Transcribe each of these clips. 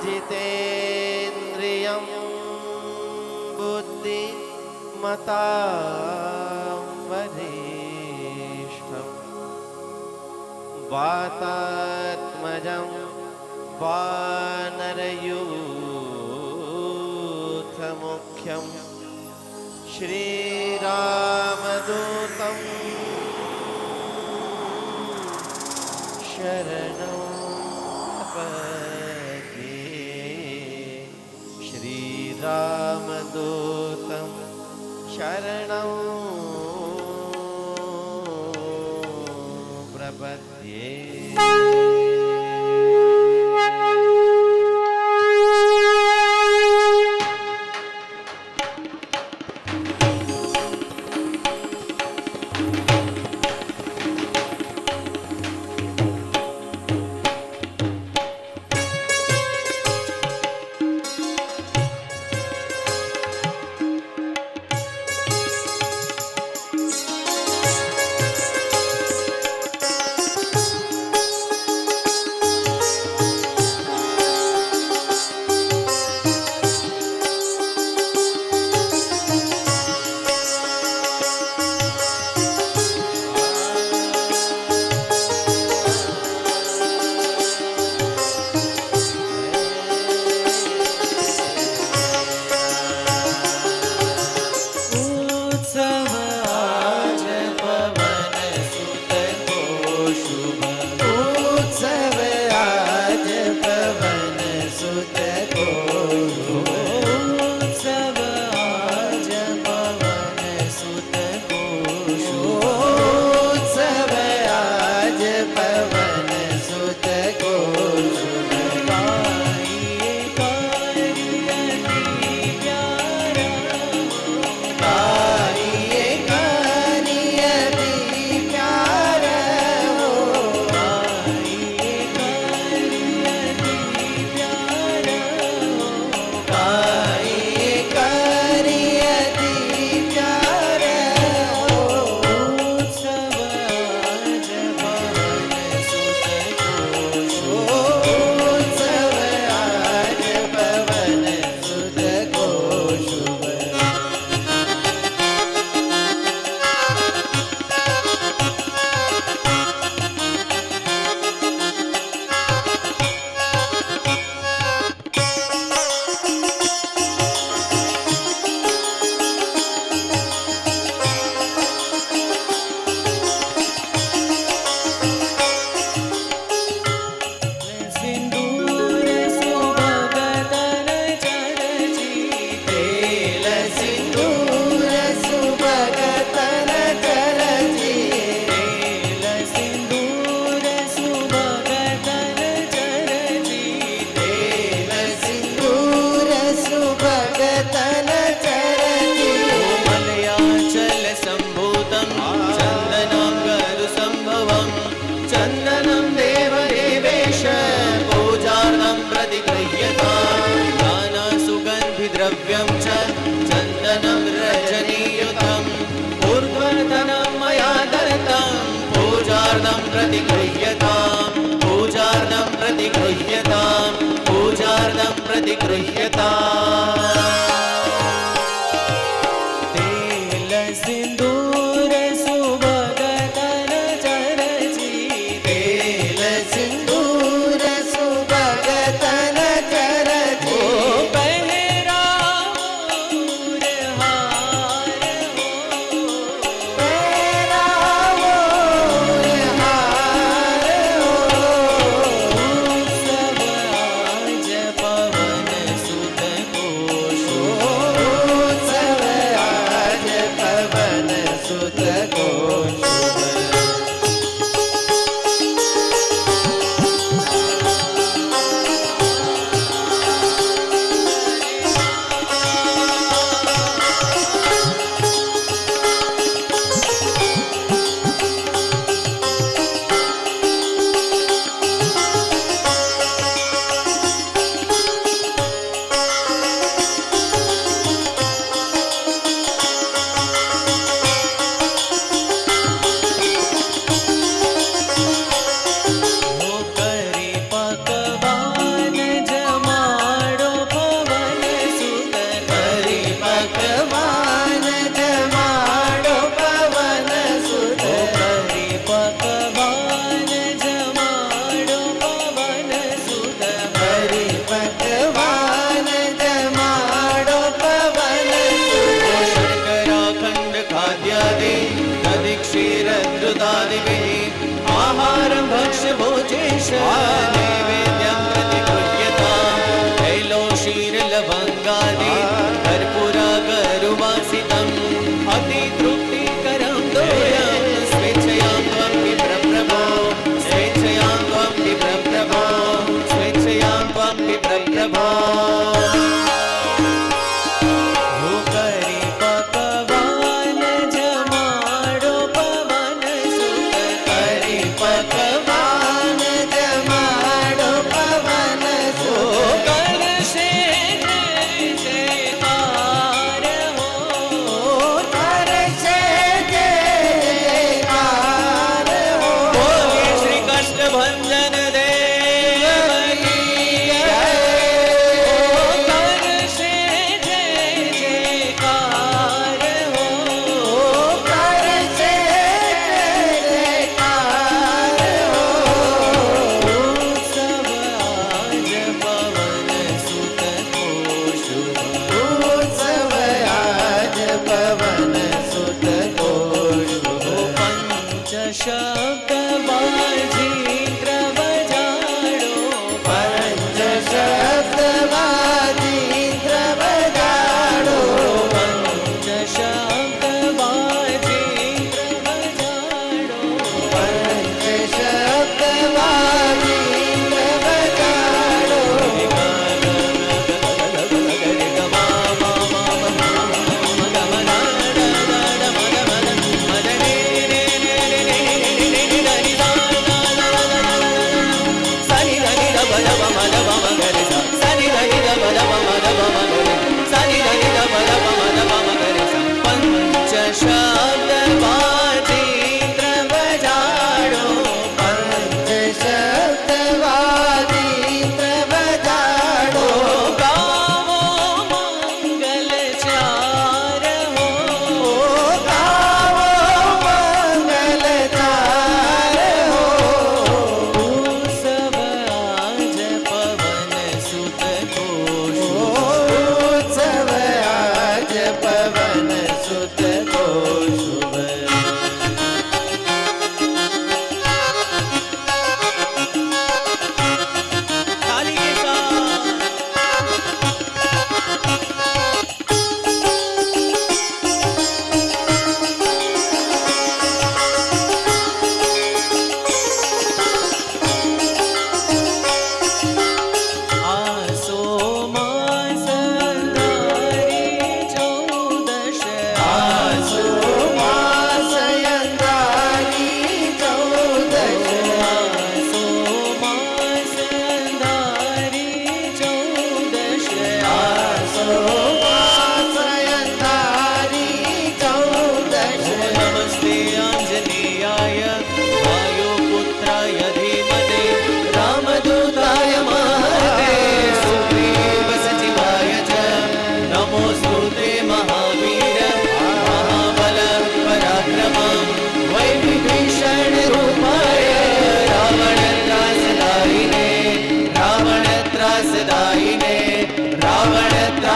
जितेन्द्रियं बुद्धिमतां वरिष्ठं वातात्मजं वानरयूथमुख्यं श्रीरामदूतं शरणं प्रपद्ये। श्रीरामदूतं शरणं प्रपद्ये।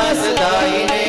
ત્રાસદાયિને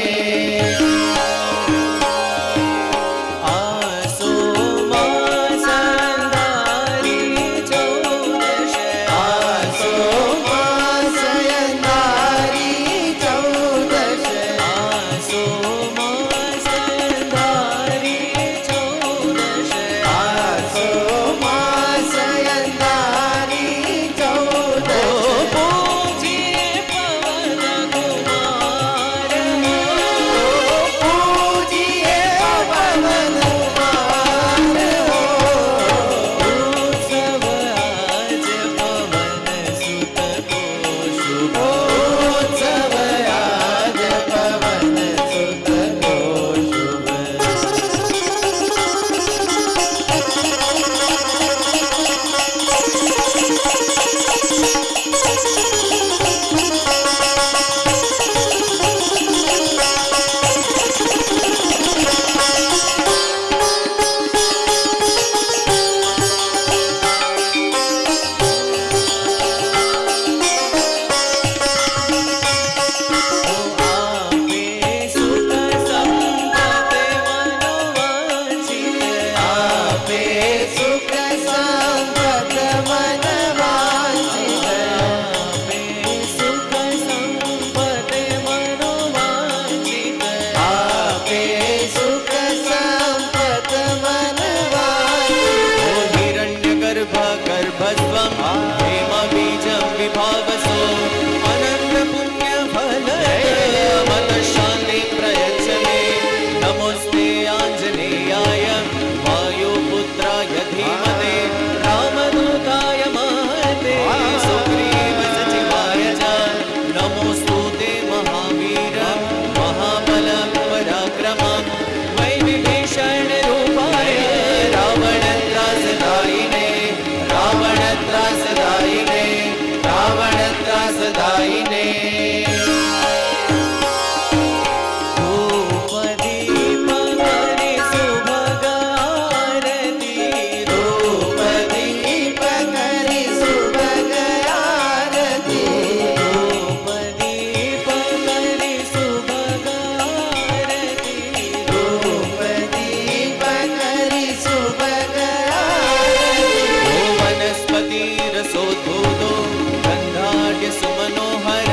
रसोद्भूतो गन्धाढ्य सुमनोहर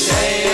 जय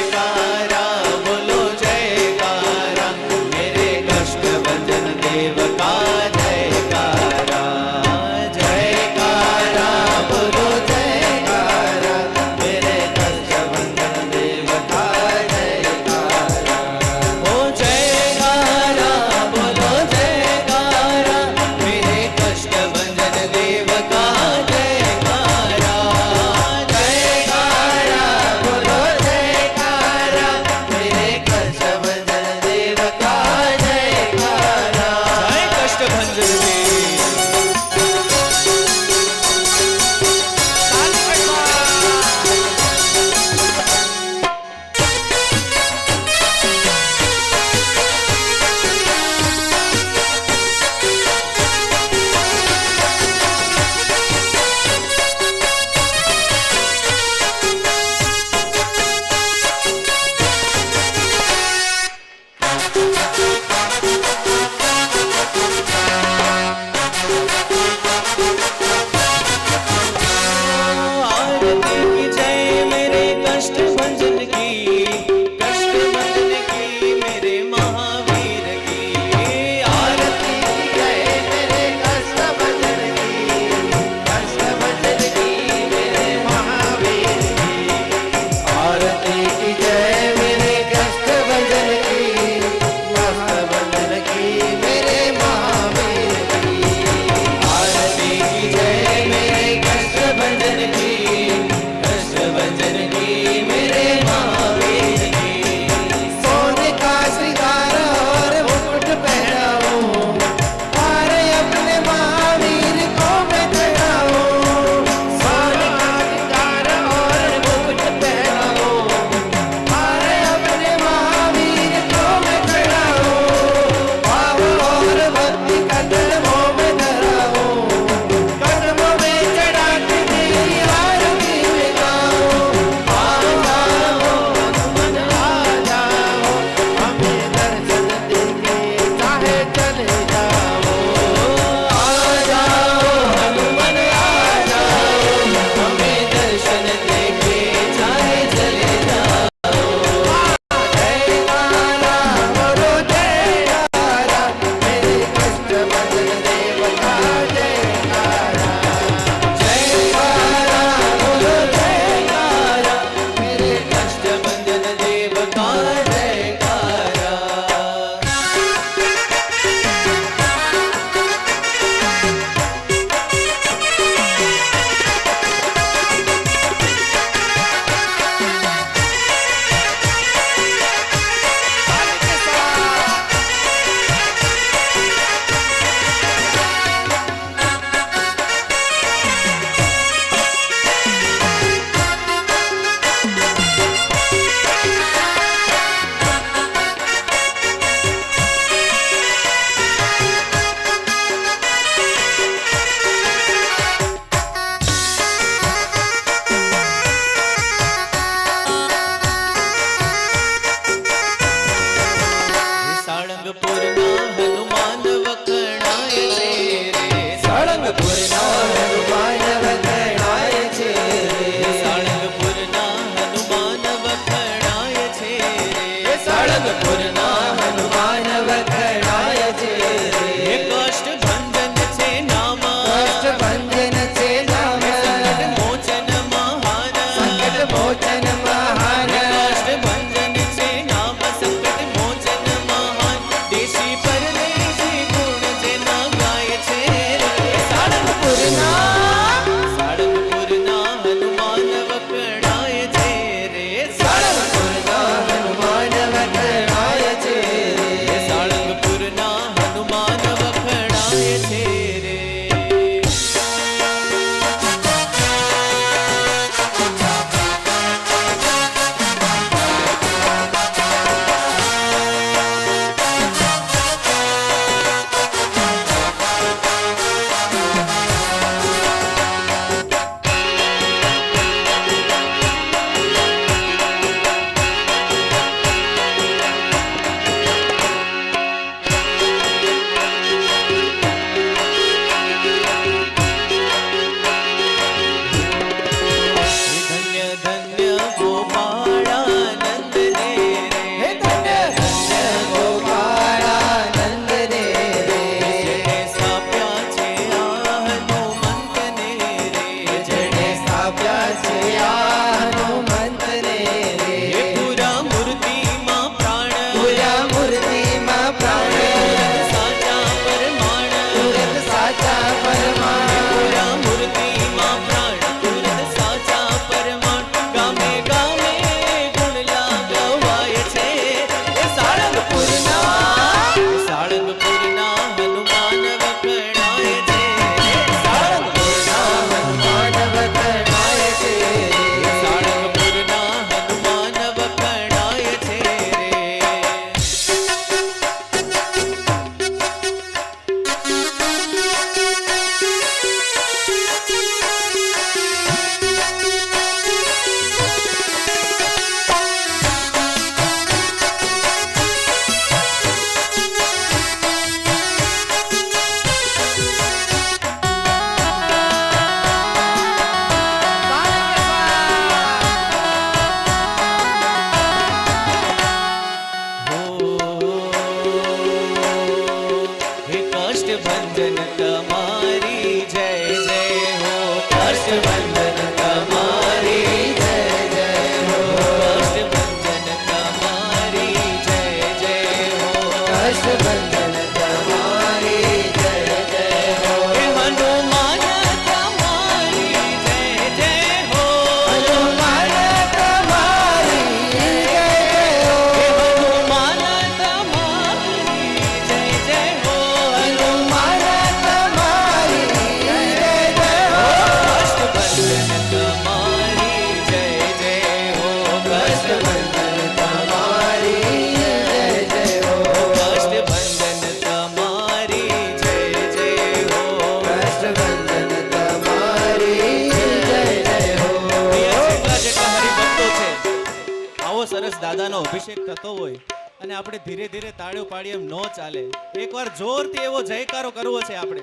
આવો સરસ દાદાનો અભિષેક થતો હોય અને આપણે ધીરે ધીરે તાળીઓ પાડીએ એમ ન ચાલે. એકવાર જોરથી એવો જયકારો કરવો છે આપણે.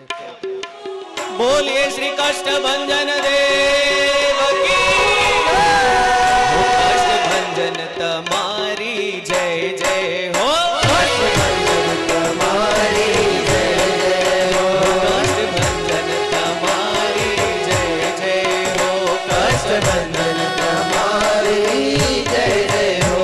બોલીએ શ્રી કષ્ટભંજન દેવ કી જય. કષ્ટભંજન તમારી જય જય હો. કષ્ટભંજન તમારી જય જય હો. કષ્ટભંજન તમારી જય જય હો. કષ્ટભંજન તમારી જય જય હો.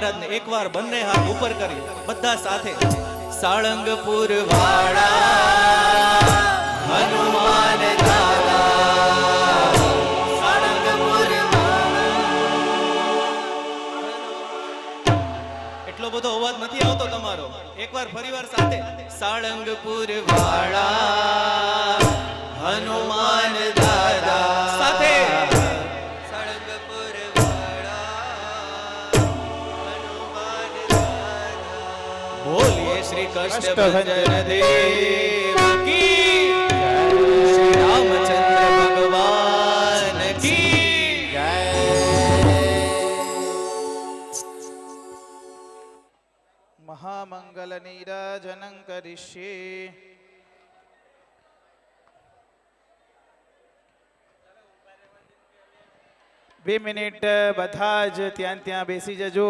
મહારાજને એકવાર બંને હાથ ઉપર કરી બધા સાથે સાળંગપુર વાળા હનુમાન દાદા, સાળંગપુર એટલો બધો અવાજ નથી આવતો તમારો, એકવાર ફરીવાર સાથે સાળંગપુર વાળા હનુમાન દાદા સાથે સાળંગપુર વાળા હનુમાન દાદા. બોલીએ શ્રી કષ્ટભંજન દેવ કી જય, શ્રી રામચંદ્ર ભગવાન કી જય. મહામંગલ નીરાજનં કરીષ્યે. બે મિનિટ બધા જ ત્યાં ત્યાં બેસી જજો.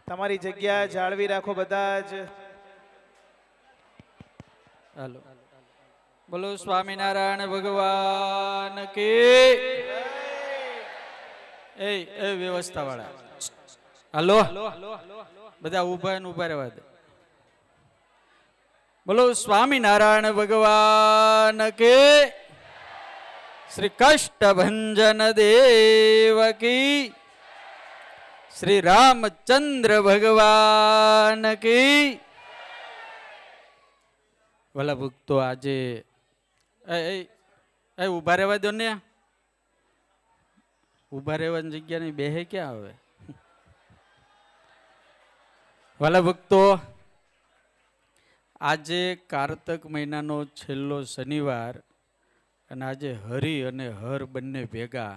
તમારી જગ્યા જાળવી રાખો બધા જ. હાલો બોલો સ્વામિનારાયણ ભગવાન કે એ વ્યવસ્થા વાળા હાલો બધા ઉભા ને ઉભા રહેવા દે. બોલો સ્વામિનારાયણ ભગવાન કે શ્રી કષ્ટભંજન દેવ કી, શ્રી રામચંદ્ર ભગવાન કી. ભલા ભક્તો આજે ઉભા રહેવા દો ને, ઉભા રહેવાની જગ્યા ની બેહે ક્યાં આવે. ભલા ભક્તો આજે કારતક મહિનાનો છેલ્લો શનિવાર અને આજે હરિ અને હર બંને ભેગા.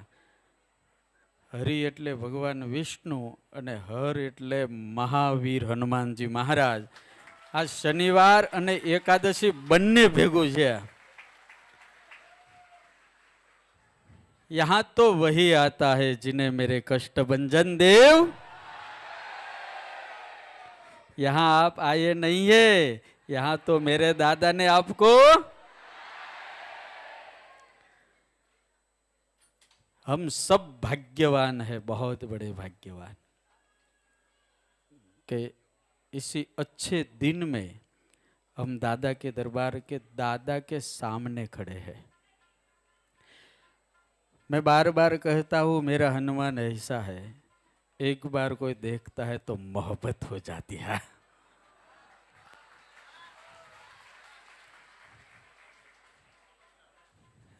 હરિ એટલે ભગવાન વિષ્ણુ અને હર એટલે મહાવીર હનુમાનજી મહારાજ. આ શનિવાર અને એકાદશી બંને ભેગું છે. યહાં તો વહી આતા હૈ जिन्हें मेरे कष्ट भंजन देव, यहाँ आप आए नहीं है, यहाँ तो मेरे दादा ने आपको हम सब भाग्यवान है, बहुत बड़े भाग्यवान कि इसी अच्छे दिन में हम दादा के दरबार के दादा के सामने खड़े हैं. मैं बार बार कहता हूँ मेरा हनुमान ऐसा है, एक बार कोई देखता है तो मोहब्बत हो जाती है.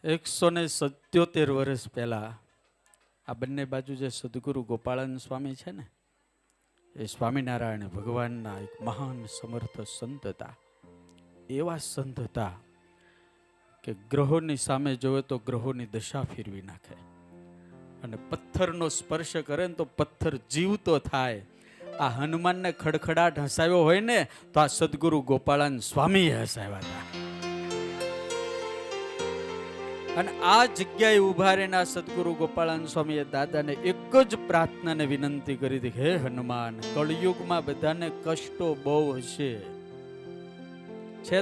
177 વર્ષ પહેલા આ બંને બાજુ જે સદગુરુ ગોપાળન સ્વામી છે ને, એ સ્વામિનારાયણ ભગવાનના એક મહાન સમર્થ સંત હતા. એવા સંત હતા કે ગ્રહોની સામે જોવે તો ગ્રહોની દશા ફેરવી નાખે, અને પથ્થરનો સ્પર્શ કરે ને તો પથ્થર જીવતો થાય. આ હનુમાનને ખડખડાટ હસાવ્યો હોય ને તો આ સદગુરુ ગોપાળન સ્વામીએ હસાવ્યા હતા. અને આ જગ્યાએ ઉભા રહીને આ સદગુરુ ગોપાળન સ્વામીએ દાદાને એક જ પ્રાર્થનાને વિનંતી કરી હતી, હે હનુમાન, કળયુગમાં બધાને કષ્ટો બહુ હશે છે,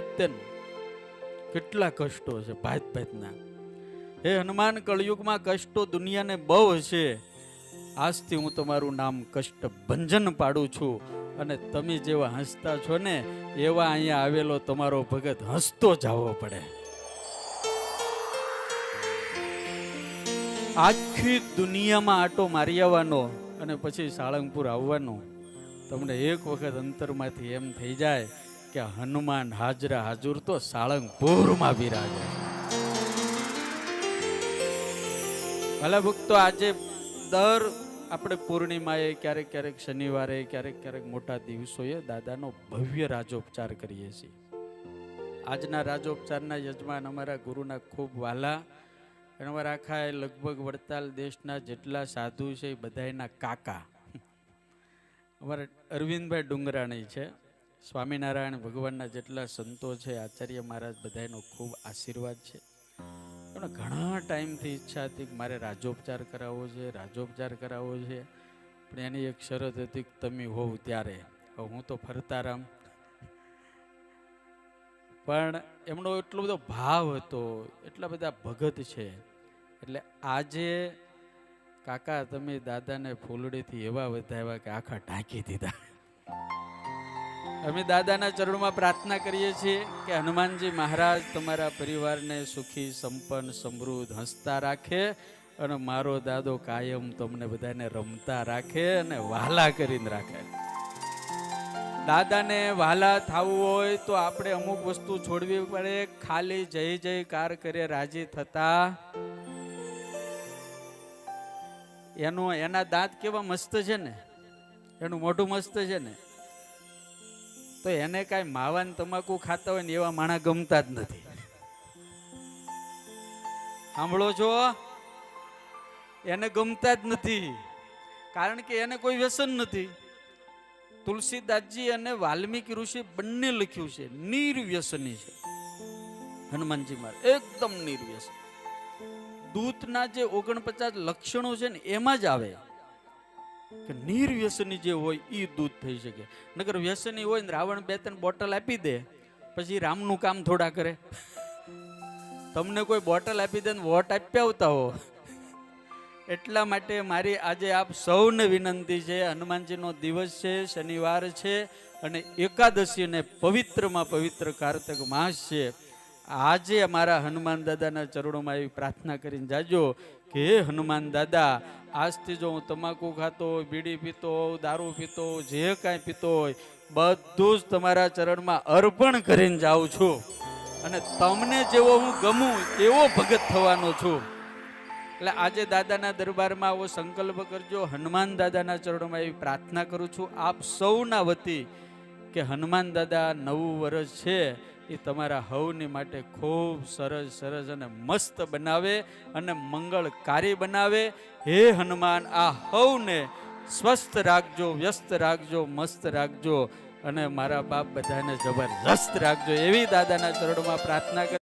કેટલા કષ્ટો છે ભાત ભાતના. હે હનુમાન, કળયુગમાં કષ્ટો દુનિયાને બહુ હશે, આજથી હું તમારું નામ કષ્ટ ભંજન પાડું છું, અને તમે જેવા હસતા છો ને એવા અહીંયા આવેલો તમારો ભગત હસતો જવો પડે. આખી દુનિયામાં આટો મારી આવવાનો અને પછી સાળંગપુર આવવાનું. તમને એક વખત અંતરમાંથી એમ થઈ જાય કે હનુમાન હાજરા હાજુર તો સાળંગપુરમાં બિરાજે. ભલા ભક્તો, આજે દર આપણે પૂર્ણિમાએ, ક્યારેક ક્યારેક શનિવારે, ક્યારેક ક્યારેક મોટા દિવસોએ દાદાનો ભવ્ય રાજોપચાર કરીએ છીએ. આજના રાજોપચારના યજમાન અમારા ગુરુના ખૂબ વાલા, અને અમારા આખા લગભગ વડતાલ દેશના જેટલા સાધુ છે એ બધાના કાકા અમારા અરવિંદભાઈ ડુંગરાણી છે. સ્વામિનારાયણ ભગવાનના જેટલા સંતો છે, આચાર્ય મહારાજ, બધાનો ખૂબ આશીર્વાદ છે. પણ ઘણા ટાઈમથી ઈચ્છા હતી કે મારે રાજોપચાર કરાવવો છે, રાજોપચાર કરાવવો છે, પણ એની એક શરત હતી કે તમે હોવ ત્યારે. હું તો ફરતા રામ, પણ એમનો એટલો બધો ભાવ હતો, એટલા બધા ભગત છે. એટલે આજે કાકા તમે દાદાને ફૂલડીથી એવા વધાવ્યા કે આખા ઢાંકી દીધા. અમે દાદાના ચરણોમાં પ્રાર્થના કરીએ છીએ કે હનુમાનજી મહારાજ તમારા પરિવારને સુખી, સંપન્ન, સમૃદ્ધ, હસતા રાખે અને મારો દાદો કાયમ તમને બધાને રમતા રાખે અને વહાલા કરીને રાખે. દાદાને વહાલા થવું હોય તો આપણે અમુક વસ્તુ છોડવી પડે. ખાલી જય જયકાર કરે રાજી થતા એના દાંત કેવા મસ્ત છે ને, એનું મોઢું મસ્ત છે ને, તો એને કાંઈ માવા ને તમાકુ ખાતા હોય ને એવા માણા ગમતા જ નથી. સાંભળો છો? એને ગમતા જ નથી, કારણ કે એને કોઈ વ્યસન નથી. તુલસીદાસજી અને વાલ્મીકી ઋષિ બંને લખ્યું છે નિર્વ્યસની છે હનુમાનજી મહારાજ, એકદમ નિર્વ્યસન. દૂતના જે 49 લક્ષણો છે ને એમાં જ આવે કે નિર્વ્યસની જે હોય એ દૂત થઈ શકે. નકર વ્યસની હોય ને રાવણ 2-3 બોટલ આપી દે પછી રામનું કામ થોડા કરે. તમને કોઈ બોટલ આપી દે ને વોટ આપી આવતા હો. એટલા માટે મારી આજે આપ સૌને વિનંતી છે, હનુમાનજીનો દિવસ છે, શનિવાર છે અને એકાદશી અને પવિત્રમાં પવિત્ર કાર્તક માસ છે. આજે અમારા હનુમાન દાદાના ચરણોમાં એવી પ્રાર્થના કરીને જાજો કે હે હનુમાન દાદા, આજથી જો હું તમાકુ ખાતો હોય, બીડી પીતો હોઉં, દારૂ પીતો હોઉં, જે કાંઈ પીતો હોય બધું જ તમારા ચરણમાં અર્પણ કરીને જાઉં છું અને તમને જેવો હું ગમું એવો ભગત થવાનો છું. એટલે આજે દાદાના દરબારમાં આવો સંકલ્પ કરજો. હનુમાન દાદાના ચરણોમાં એવી પ્રાર્થના કરું છું આપ સૌના વતી કે હનુમાન દાદા નવું વર્ષ છે એ તમારા હવની માટે ખૂબ સરસ સરસ અને મસ્ત બનાવે અને મંગળકારી બનાવે. હે હનુમાન, આ હવને સ્વસ્થ રાખજો, વ્યસ્ત રાખજો, મસ્ત રાખજો અને મારા બાપ બધાને જબરજસ્ત રાખજો એવી દાદાના ચરણોમાં પ્રાર્થના કરી